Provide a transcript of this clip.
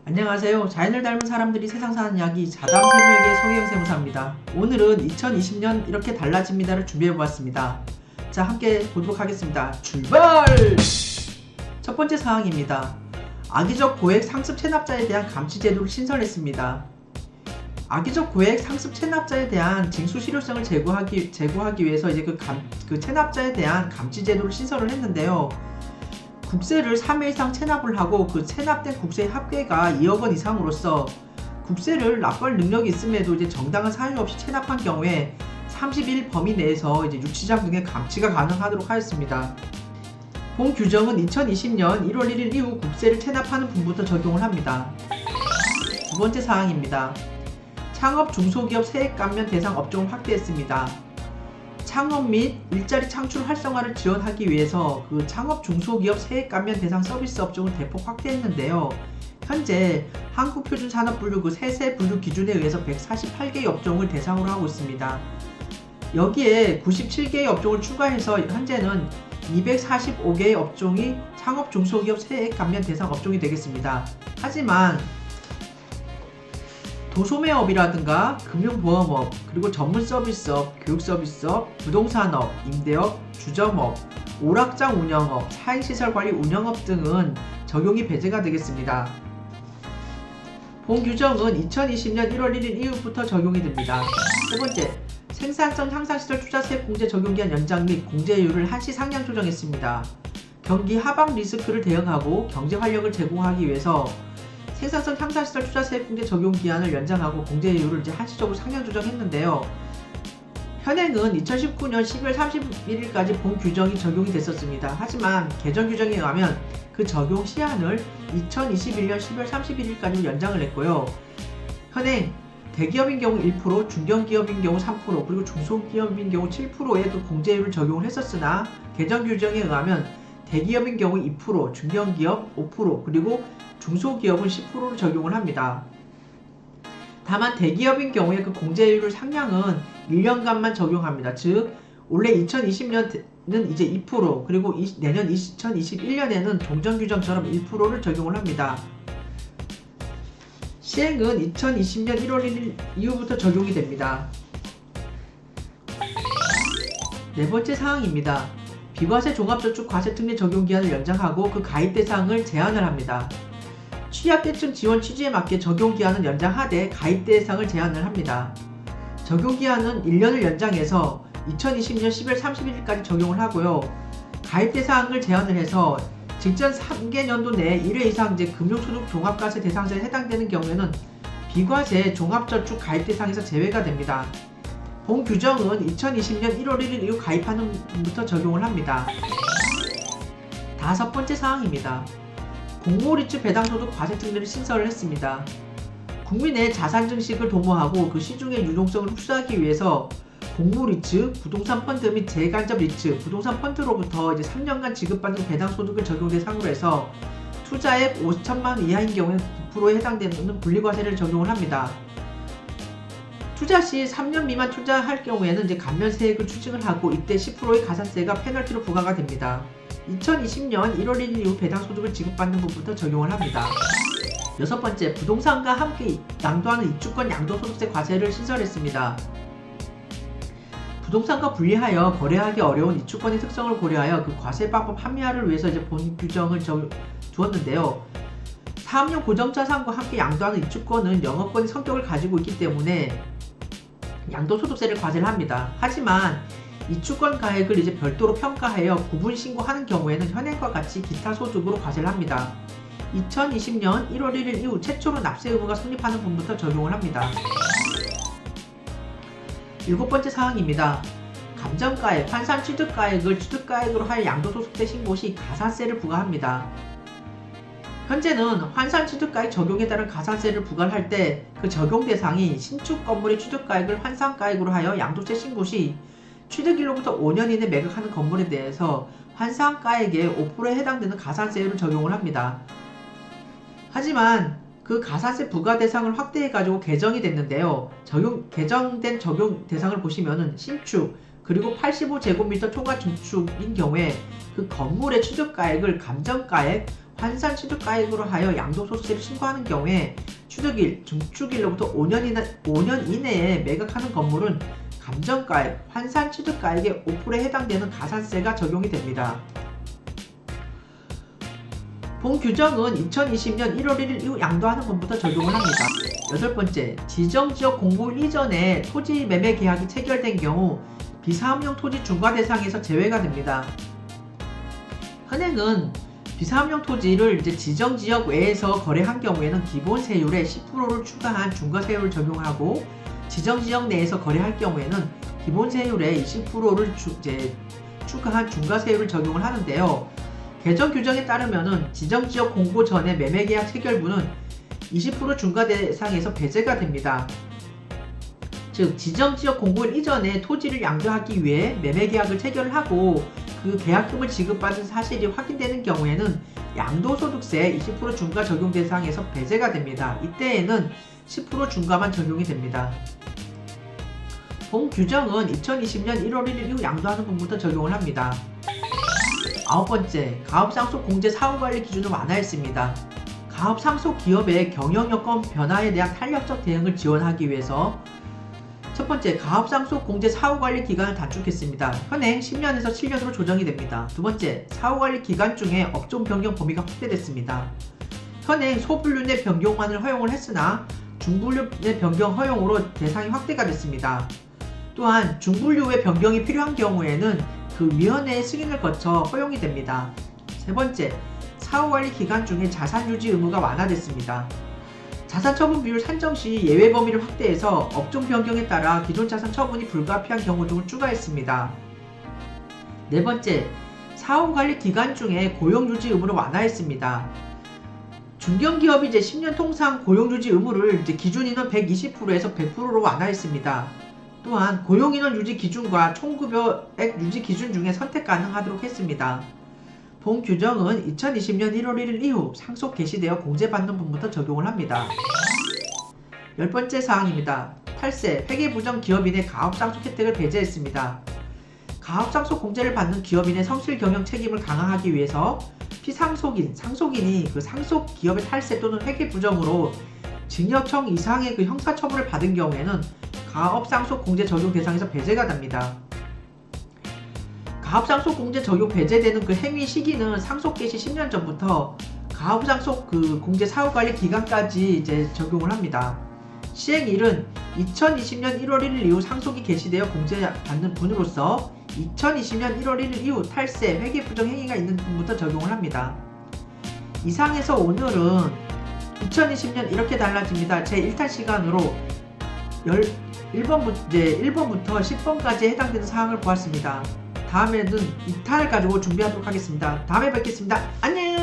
안녕하세요. 자연을 닮은 사람들이 세상 사는 이야기 자담 세무에게 성혜영 세무사입니다. 오늘은 2020년 이렇게 달라집니다를 준비해보았습니다. 자, 함께 보도록 하겠습니다. 출발! 첫 번째 사항입니다. 악의적 고액 상습 체납자에 대한 감치 제도를 신설했습니다. 악의적 고액 상습 체납자에 대한 징수 실효성을 제고하기 위해서 이제 그 체납자에 대한 감치 제도를 신설을 했는데요. 국세를 3회 이상 체납을 하고 그 체납된 국세의 합계가 2억 원 이상으로서 국세를 납부할 능력이 있음에도 이제 정당한 사유 없이 체납한 경우에 30일 범위 내에서 이제 유치장 등의 감치가 가능하도록 하였습니다. 본 규정은 2020년 1월 1일 이후 국세를 체납하는 분부터 적용을 합니다. 두 번째 사항입니다. 창업 중소기업 세액 감면 대상 업종을 확대했습니다. 창업 및 일자리 창출 활성화를 지원하기 위해서 그 창업 중소기업 세액 감면 대상 서비스 업종을 대폭 확대했는데요. 현재 한국표준산업분류 그 세세 분류 기준에 의해서 148개의 업종을 대상으로 하고 있습니다. 여기에 97개의 업종을 추가해서 현재는 245개의 업종이 창업 중소기업 세액 감면 대상 업종이 되겠습니다. 하지만 도소매업이라든가 금융보험업, 그리고 전문서비스업, 교육서비스업, 부동산업, 임대업, 주점업, 오락장 운영업, 사행시설관리 운영업 등은 적용이 배제가 되겠습니다. 본 규정은 2020년 1월 1일 이후부터 적용이 됩니다. 세 번째, 생산성 향상시설 투자세액 공제 적용기한 연장 및 공제율을 한시 상향 조정했습니다. 경기 하방 리스크를 대응하고 경제 활력을 제공하기 위해서 생산성 향상시설 투자세액 공제 적용 기한을 연장하고 공제율을 이제 한시적으로 상향 조정했는데요. 현행은 2019년 12월 31일까지 본 규정이 적용이 됐었습니다. 하지만 개정 규정에 의하면 그 적용 시한을 2021년 12월 31일까지로 연장을 했고요. 현행 대기업인 경우 1%, 중견기업인 경우 3%, 그리고 중소기업인 경우 7%의 그 공제율을 적용을 했었으나 개정 규정에 의하면 대기업인 경우 2%, 중견기업 5%, 그리고 중소기업은 10%를 적용을 합니다. 다만 대기업인 경우에 그 공제율 상향은 1년간만 적용합니다. 즉 올해 2020년은 이제 2%, 그리고 내년 2021년에는 종전규정처럼 1%를 적용을 합니다. 시행은 2020년 1월 1일 이후부터 적용이 됩니다. 네 번째 사항입니다. 비과세 종합저축 과세특례 적용기한을 연장하고 그 가입 대상을 제한을 합니다. 취약계층 지원 취지에 맞게 적용기한은 연장하되 가입 대상을 제한을 합니다. 적용기한은 1년을 연장해서 2020년 10월 31일까지 적용을 하고요. 가입 대상을 제한을 해서 직전 3개년도 내에 1회 이상 금융소득 종합과세 대상자에 해당되는 경우에는 비과세 종합저축 가입 대상에서 제외가 됩니다. 본 규정은 2020년 1월 1일 이후 가입하는 분부터 적용을 합니다. 다섯 번째 사항입니다. 공모리츠 배당소득 과세특례를 신설을 했습니다. 국민의 자산 증식을 도모하고 그 시중의 유동성을 흡수하기 위해서 공모리츠, 부동산 펀드 및 재간접 리츠, 부동산 펀드로부터 이제 3년간 지급받는 배당소득을 적용 대상으로 해서 투자액 5천만 원 이하인 경우에는 9%에 해당되는 분리과세를 적용을 합니다. 투자 시 3년 미만 투자할 경우에는 이제 감면세액을 추징을 하고 이때 10%의 가산세가 페널티로 부과가 됩니다. 2020년 1월 1일 이후 배당소득을 지급받는 부분부터 적용을 합니다. 여섯 번째, 부동산과 함께 양도하는 입주권 양도소득세 과세를 신설했습니다. 부동산과 분리하여 거래하기 어려운 입주권의 특성을 고려하여 그 과세 방법 합리화를 위해서 이제 본 규정을 두었는데요. 사업용 고정자산과 함께 양도하는 입주권은 영업권의 성격을 가지고 있기 때문에 양도소득세를 과세를 합니다. 하지만 입주권 가액을 이제 별도로 평가하여 구분 신고하는 경우에는 현행과 같이 기타 소득으로 과세를 합니다. 2020년 1월 1일 이후 최초로 납세 의무가 성립하는 분부터 적용을 합니다. 일곱 번째 사항입니다. 감정가액, 환산 취득가액을 취득가액으로 하여 양도소득세 신고 시 가산세를 부과합니다. 현재는 환산 취득가액 적용에 따른 가산세를 부과를 할 때 그 적용 대상이 신축 건물의 취득가액을 환산가액으로 하여 양도세 신고 시 취득일로부터 5년 이내 매각하는 건물에 대해서 환산가액의 5%에 해당되는 가산세율을 적용을 합니다. 하지만 그 가산세 부과 대상을 확대해가지고 개정이 됐는데요. 개정된 적용 대상을 보시면은 신축, 그리고 85제곱미터 초과 증축인 경우에 그 건물의 취득가액을 감정가액, 환산 취득가액으로 하여 양도소득세를 신고하는 경우에 취득일, 증축일로부터 5년 이내에 매각하는 건물은 감정가액, 환산 취득가액의 5%에 해당되는 가산세가 적용이 됩니다. 본 규정은 2020년 1월 1일 이후 양도하는 분부터 적용을 합니다. 여덟 번째, 지정지역 공고일 이전에 토지 매매 계약이 체결된 경우 비사업용 토지 중과 대상에서 제외가 됩니다. 현행은 비사업용 토지를 지정지역 외에서 거래한 경우에는 기본세율의 10%를 추가한 중과세율을 적용하고 지정지역 내에서 거래할 경우에는 기본세율의 20%를 추가한 중과세율을 적용을 하는데요. 개정 규정에 따르면은 지정지역 공고 전에 매매계약 체결분은 20% 중과 대상에서 배제가 됩니다. 즉 지정지역 공고일 이전에 토지를 양도하기 위해 매매계약을 체결을 하고 그 계약금을 지급받은 사실이 확인되는 경우에는 양도소득세 20% 중과 적용 대상에서 배제가 됩니다. 이때에는 10% 중과만 적용이 됩니다. 본 규정은 2020년 1월 1일 이후 양도하는 분부터 적용을 합니다. 아홉 번째, 가업상속 공제 사후관리 기준을 완화했습니다. 가업상속 기업의 경영여건 변화에 대한 탄력적 대응을 지원하기 위해서 첫 번째, 가업상속 공제 사후관리 기간을 단축했습니다. 현행 10년에서 7년으로 조정이 됩니다. 두 번째, 사후관리 기간 중에 업종 변경 범위가 확대됐습니다. 현행 소분류 내 변경만을 허용을 했으나 중분류 내 변경 허용으로 대상이 확대가 됐습니다. 또한 중분류 외 변경이 필요한 경우에는 그 위원회의 승인을 거쳐 허용이 됩니다. 세 번째, 사후관리 기간 중에 자산유지 의무가 완화됐습니다. 자산처분 비율 산정 시 예외 범위를 확대해서 업종 변경에 따라 기존 자산 처분이 불가피한 경우 등을 추가했습니다. 네 번째, 사후관리 기간 중에 고용유지 의무를 완화했습니다. 중견기업이 10년 통상 고용유지 의무를 기준인원 120%에서 100%로 완화했습니다. 또한 고용인원 유지 기준과 총급여액 유지 기준 중에 선택 가능하도록 했습니다. 본 규정은 2020년 1월 1일 이후 상속 개시되어 공제받는 분부터 적용을 합니다. 열 번째 사항입니다. 탈세, 회계부정 기업인의 가업상속 혜택을 배제했습니다. 가업상속 공제를 받는 기업인의 성실 경영 책임을 강화하기 위해서 피상속인, 상속인이 그 상속 기업의 탈세 또는 회계부정으로 징역형 이상의 그 형사처분을 받은 경우에는 가업상속 공제 적용 대상에서 배제가 됩니다. 가업상속 공제 적용 배제되는 그 행위 시기는 상속 개시 10년 전부터 가업상속 그 공제 사후관리 기간까지 적용을 합니다. 시행일은 2020년 1월 1일 이후 상속이 개시되어 공제받는 분으로서 2020년 1월 1일 이후 탈세, 회계부정 행위가 있는 분부터 적용을 합니다. 이상에서 오늘은 2020년 이렇게 달라집니다. 제1탄 시간으로 1번부터 10번까지 해당되는 사항을 보았습니다. 다음에는 2탄을 가지고 준비하도록 하겠습니다. 다음에 뵙겠습니다. 안녕!